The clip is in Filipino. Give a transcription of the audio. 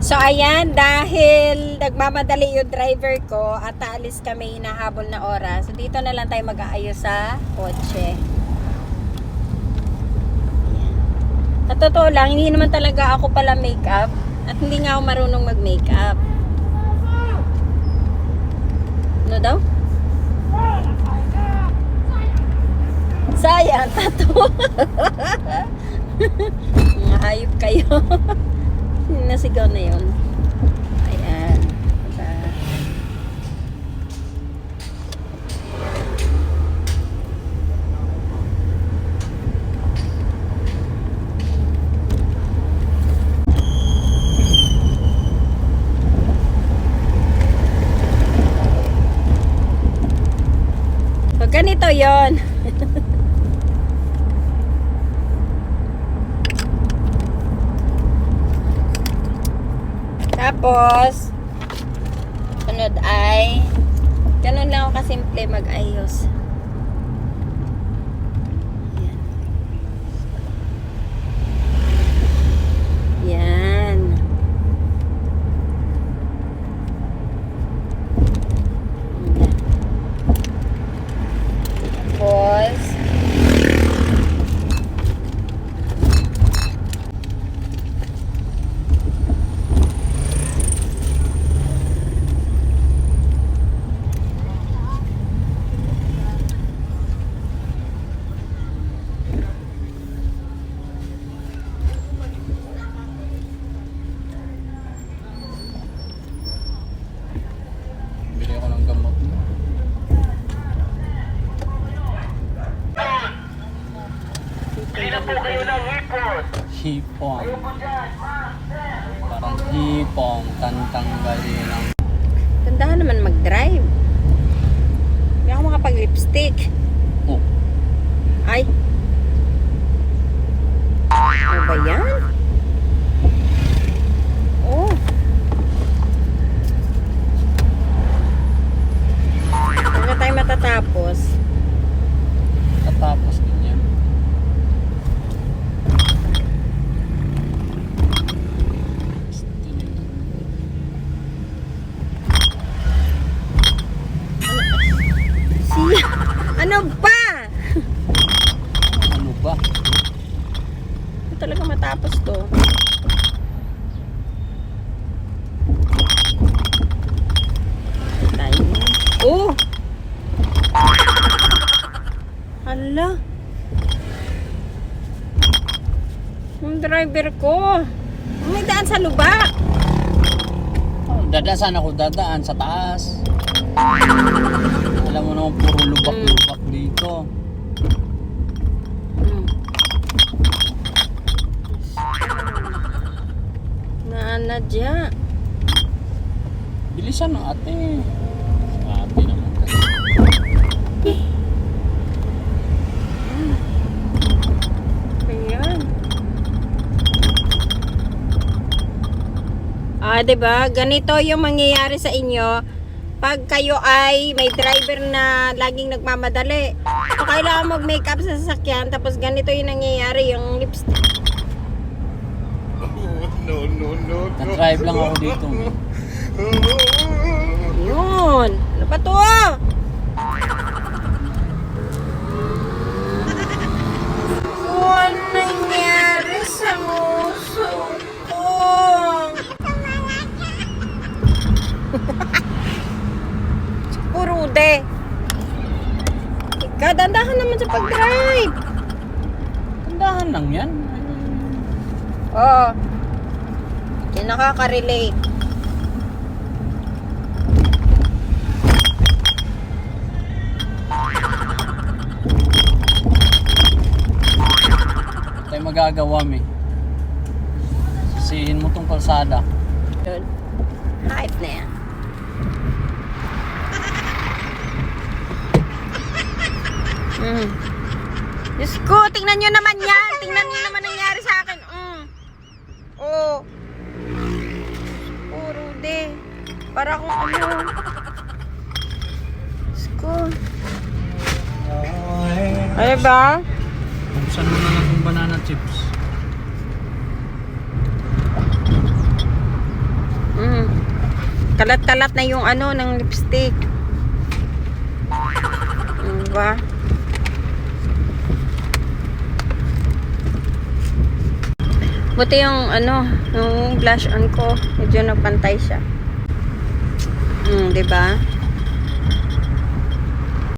So ayan, dahil nagmamadali yung driver ko at aalis kami hinahabol na oras. So dito na lang tayo mag-aayos sa kotse. At totoo lang, hindi naman talaga ako pala makeup at hindi nga ako marunong mag-makeup. Ano daw? Sayang, tato. Mga hayop kayo. Nasigaw na yun. Ayan. So, ganito yon. Tapos, sunod ay, ganun lang ako kasimple mag-ayos. Yan. Yan. Tapos, bili ako ng gamot. Hipong. Parang hipong. Tantanggalin ang... tandahan naman mag-drive. Hindi ako makapag-lipstick. Oh. Ay. Ano ba yan? Oh. Ano tayo matatapos? Tatapos din yan. Siya. Ano ba? Ano ba? Ano talaga matapos to? Tayo. Oh! Hala. Yung driver ko. May daan sa luba. Oh, dadaan ako, dadaan sa taas. Alam mo naman, puro lubak-lubak dito. Nanadya. Bilisan na ate. Sabi naman. Ayan. Diba? Ganito yung mangyayari sa inyo pag kayo ay may driver na laging nagmamadali. So, kailangan mag-makeup sa sasakyan tapos ganito yung nangyayari, yung lipstick. Na-drive lang ako dito. Yun. Ano ba to? Ano nangyari sa muso ko? Purude. Ikaw, dandahan naman sa pag-drive. Tandahan lang yan. Oo. Yan nakaka-relate. Tayo magagawa mi. Sisihin mo tong kalsada. Yun. Hype na yan. Diyos ko, tingnan nyo naman yan. Tingnan nyo naman nangyari sa akin. Oh. Puro de. Para akong ano. Diyos ko. Ano ba? Buksan mo na lang yung banana chips. Kalat-kalat na yung ano ng lipstick. Diba? Buti yung ano, yung blush on ko, medyo nagpantay siya. Diba?